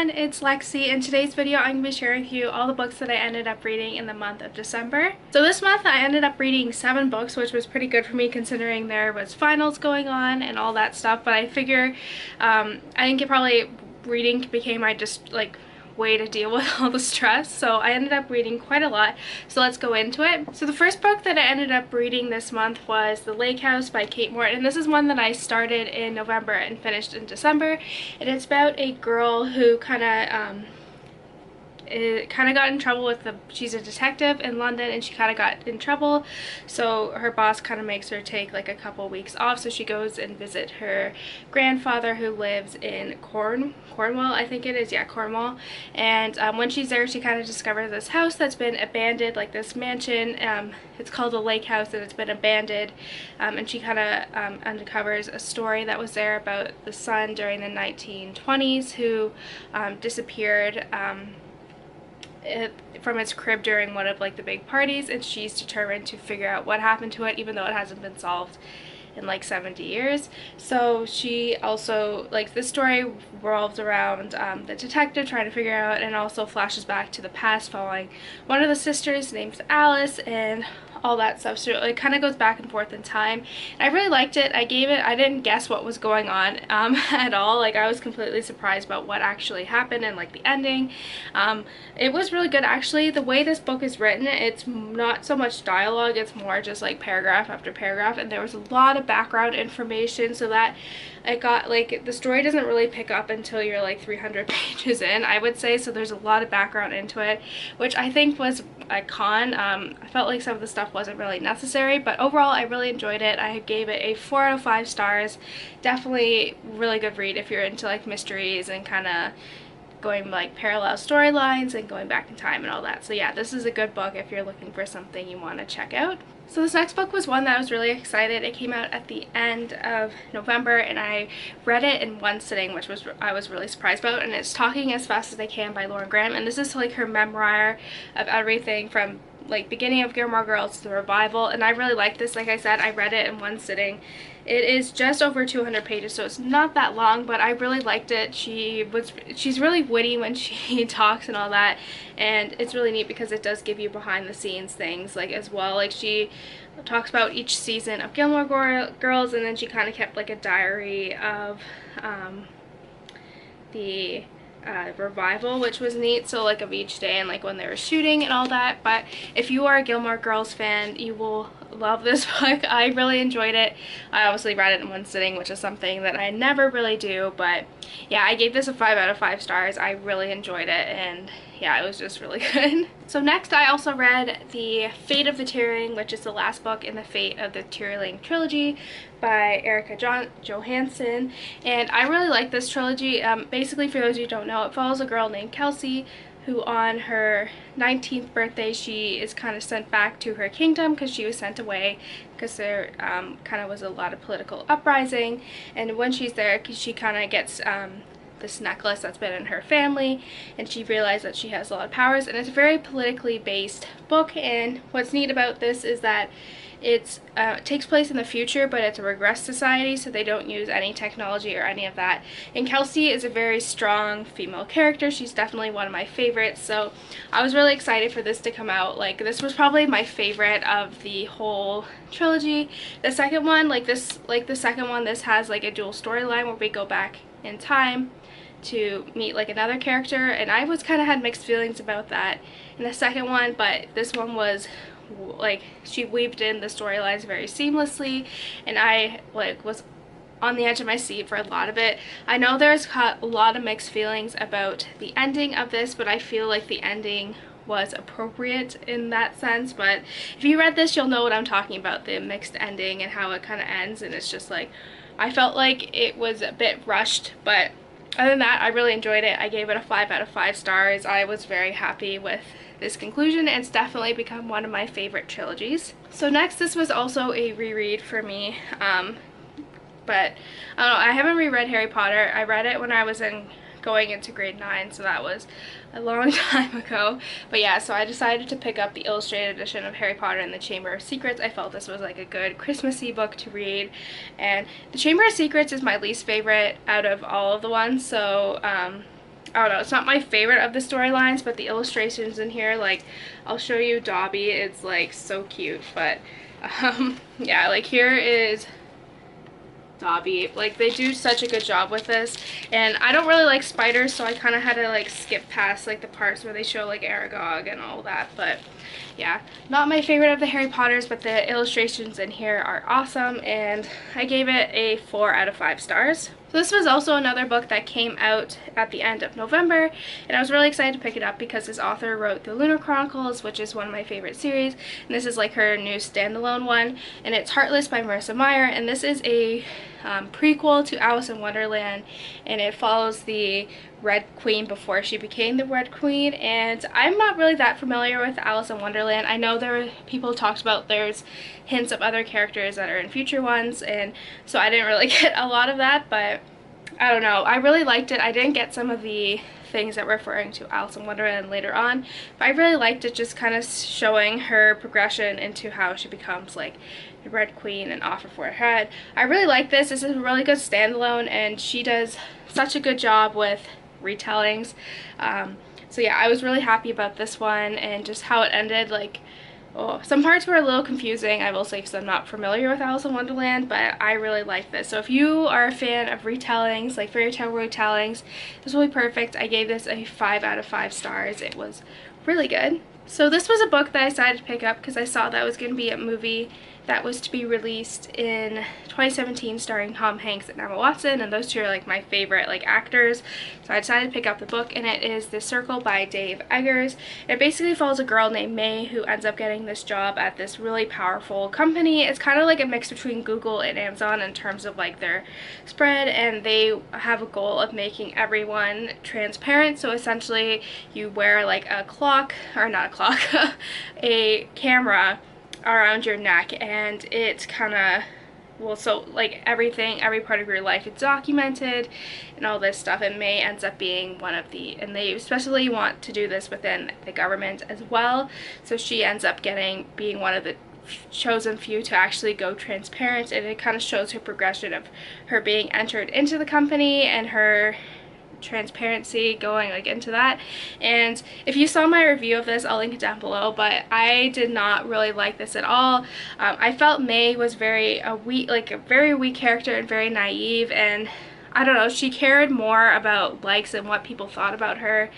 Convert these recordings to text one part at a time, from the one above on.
everyone, it's Lexi. In today's video I'm going to be sharing with you all the books that I ended up reading in the month of December. So this month I ended up reading 7 books, which was pretty good for me considering there was finals going on and all that stuff, but I figure I think it probably reading became my way to deal with all the stress, so I ended up reading quite a lot. So let's go into it. So the first book that I ended up reading this month was The Lake House by Kate Morton, and this is one that I started in November and finished in December, and it's about a girl who kind of got in trouble with she's a detective in London, and she kind of got in trouble, so her boss kind of makes her take like a couple weeks off, so she goes and visit her grandfather who lives in Cornwall, I think it is, yeah, Cornwall. And when she's there, she kind of discovers this house that's been abandoned, like this mansion. It's called the Lake House, and it's been abandoned, and she kind of uncovers a story that was there about the son during the 1920s who disappeared from its crib during one of the big parties, and she's determined to figure out what happened to it, even though it hasn't been solved in like 70 years. So she also, this story revolves around the detective trying to figure out, and also flashes back to the past following one of the sisters named Alice and all that stuff. So it kind of goes back and forth in time. And I really liked it. I didn't guess what was going on at all. I was completely surprised about what actually happened and the ending. It was really good actually. The way this book is written, it's not so much dialogue, it's more just paragraph after paragraph, and there was a lot of background information, so that it got the story doesn't really pick up until you're 300 pages in, I would say. So there's a lot of background into it, which I think was a con. I felt like some of the stuff wasn't really necessary, but overall I really enjoyed it. I gave it a 4 out of 5 stars. Definitely really good read if you're into mysteries and kind of going parallel storylines and going back in time and all that. So yeah, this is a good book if you're looking for something you want to check out. So this next book was one that I was really excited. It came out at the end of November, and I read it in one sitting, which I was really surprised about, and it's Talking as Fast as I Can by Lauren Graham, and this is her memoir of everything from beginning of Gilmore Girls to the revival, and I really like this. Like I said, I read it in one sitting. It is just over 200 pages, so it's not that long, but I really liked it. She's really witty when she talks and all that, and it's really neat because it does give you behind the scenes things as well. She talks about each season of Gilmore Girls, and then she kind of kept a diary of the revival, which was neat, so of each day and when they were shooting and all that. But if you are a Gilmore Girls fan, you will love this book. I really enjoyed it. I obviously read it in one sitting, which is something that I never really do, but yeah, I gave this a 5 out of 5 stars. I really enjoyed it, and yeah, it was just really good. So next I also read The Fate of the Tearling, which is the last book in the Fate of the Tearling trilogy by Erika Johansen, and I really like this trilogy. Basically, for those of you who don't know, it follows a girl named Kelsey who on her 19th birthday she is kind of sent back to her kingdom because she was sent away because there kind of was a lot of political uprising, and when she's there she kind of gets this necklace that's been in her family, and she realized that she has a lot of powers, and it's a very politically based book. And what's neat about this is that it takes place in the future, but it's a regressed society, so they don't use any technology or any of that. And Kelsey is a very strong female character. She's definitely one of my favorites, so I was really excited for this to come out. This was probably my favorite of the whole trilogy. The second one, this has a dual storyline where we go back in time to meet another character, and I had mixed feelings about that in the second one, but this one was she weaved in the storylines very seamlessly, and I was on the edge of my seat for a lot of it. I know there's a lot of mixed feelings about the ending of this, but I feel the ending was appropriate in that sense. But if you read this, you'll know what I'm talking about, the mixed ending and how it kind of ends, and it's just I felt it was a bit rushed, but other than that, I really enjoyed it. I gave it a 5 out of 5 stars. I was very happy with this conclusion, and it's definitely become one of my favorite trilogies. So next, this was also a reread for me, but I don't know, I haven't reread Harry Potter. I read it when I was going into grade 9, so that was a long time ago. But yeah, so I decided to pick up the illustrated edition of Harry Potter and the Chamber of Secrets. I felt this was a good Christmassy book to read, and the Chamber of Secrets is my least favorite out of all of the ones, so I don't know, it's not my favorite of the storylines, but the illustrations in here, like, I'll show you Dobby. It's like so cute. But yeah, like here is Dobby. Like, they do such a good job with this, and I don't really like spiders, so I kind of had to like skip past like the parts where they show like Aragog and all that. But yeah, not my favorite of the Harry Potters, but the illustrations in here are awesome, and I gave it a 4 out of 5 stars. So this was also another book that came out at the end of November, and I was really excited to pick it up because this author wrote the Lunar Chronicles, which is one of my favorite series, and this is like her new standalone one, and it's Heartless by Marissa Meyer, and this is a prequel to Alice in Wonderland, and it follows the Red Queen before she became the Red Queen. And I'm not really that familiar with Alice in Wonderland. I know there were people talked about there's hints of other characters that are in future ones, and so I didn't really get a lot of that, but I don't know, I really liked it. I didn't get some of the things that were referring to Alice in Wonderland later on, but I really liked it, just kind of showing her progression into how she becomes like the Red Queen and offer for her head. I really like this. This is a really good standalone, and she does such a good job with retellings. So yeah, I was really happy about this one and just how it ended. Like, oh, some parts were a little confusing, I will say, because I'm not familiar with Alice in Wonderland, but I really like this. So if you are a fan of retellings, like fairy tale retellings, this will be perfect. I gave this a 5 out of 5 stars. It was really good. So this was a book that I decided to pick up because I saw that was going to be a movie that was to be released in 2017 starring Tom Hanks and Emma Watson, and those two are like my favorite like actors. So I decided to pick up the book, and it is The Circle by Dave Eggers. It basically follows a girl named May who ends up getting this job at this really powerful company. It's kind of like a mix between Google and Amazon in terms of like their spread, and they have a goal of making everyone transparent. So essentially you wear like a clock, or not a clock, a camera around your neck, and it kind of, well, so like everything, every part of your life is documented and all this stuff, and May ends up being one of the, and they especially want to do this within the government as well, so she ends up being one of the chosen few to actually go transparent, and it kind of shows her progression of her being entered into the company and her transparency going like into that. And if you saw my review of this, I'll link it down below, but I did not really like this at all. I felt May was very weak character and very naive, and I don't know, she cared more about likes and what people thought about her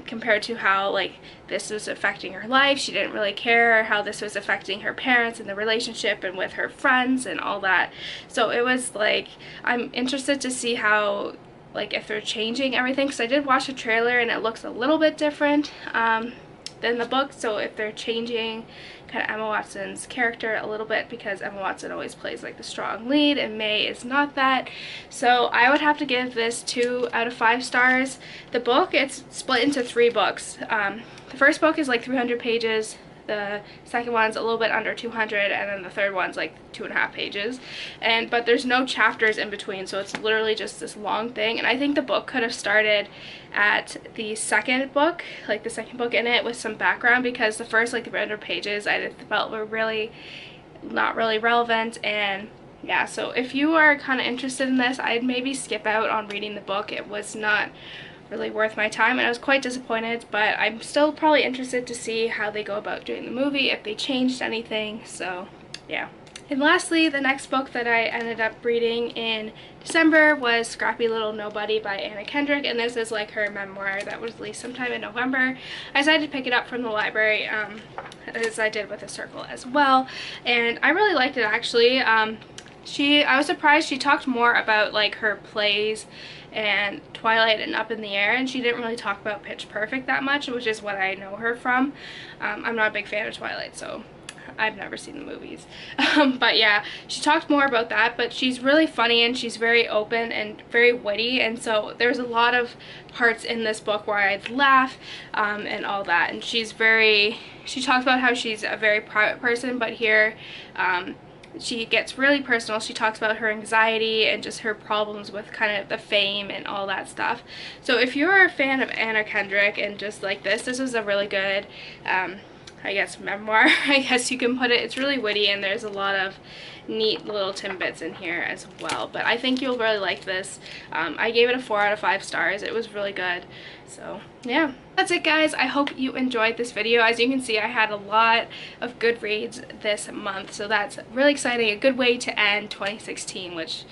compared to how like this was affecting her life. She didn't really care how this was affecting her parents and the relationship and with her friends and all that. So it was like, I'm interested to see how, like, if they're changing everything, because I did watch the trailer and it looks a little bit different than the book. So if they're changing kind of Emma Watson's character a little bit, because Emma Watson always plays like the strong lead and May is not that. So I would have to give this 2 out of 5 stars. The book, it's split into 3 books. The first book is like 300 pages. The second one's a little bit under 200, and then the third one's like 2.5 pages. But there's no chapters in between, so it's literally just this long thing. And I think the book could have started at the second book, like the second book in it, with some background, because the first like 300 pages I felt were really not really relevant. And yeah, so if you are kind of interested in this, I'd maybe skip out on reading the book. It was not really worth my time, and I was quite disappointed, but I'm still probably interested to see how they go about doing the movie, if they changed anything. So yeah. And lastly, the next book that I ended up reading in December was Scrappy Little Nobody by Anna Kendrick, and this is like her memoir that was released sometime in November. I decided to pick it up from the library, as I did with The Circle as well, and I really liked it actually. I was surprised she talked more about like her plays and Twilight and Up in the Air, and she didn't really talk about Pitch Perfect that much, which is what I know her from. I'm not a big fan of Twilight, so I've never seen the movies. But yeah, she talked more about that, but she's really funny and she's very open and very witty, and so there's a lot of parts in this book where I'd laugh and all that. And she talks about how she's a very private person, but here she gets really personal. She talks about her anxiety and just her problems with kind of the fame and all that stuff. So if you're a fan of Anna Kendrick and just like this is a really good I guess, memoir, I guess you can put it. It's really witty, and there's a lot of neat little tidbits in here as well. But I think you'll really like this. I gave it a 4 out of 5 stars. It was really good. So yeah, that's it, guys. I hope you enjoyed this video. As you can see, I had a lot of good reads this month, so that's really exciting. A good way to end 2016, which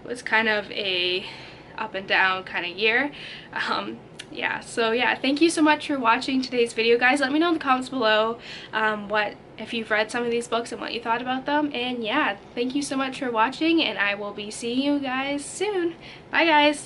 was kind of a up and down kind of year. Yeah, so yeah, thank you so much for watching today's video, guys. Let me know in the comments below if you've read some of these books and what you thought about them. And yeah, thank you so much for watching, and I will be seeing you guys soon. Bye, guys.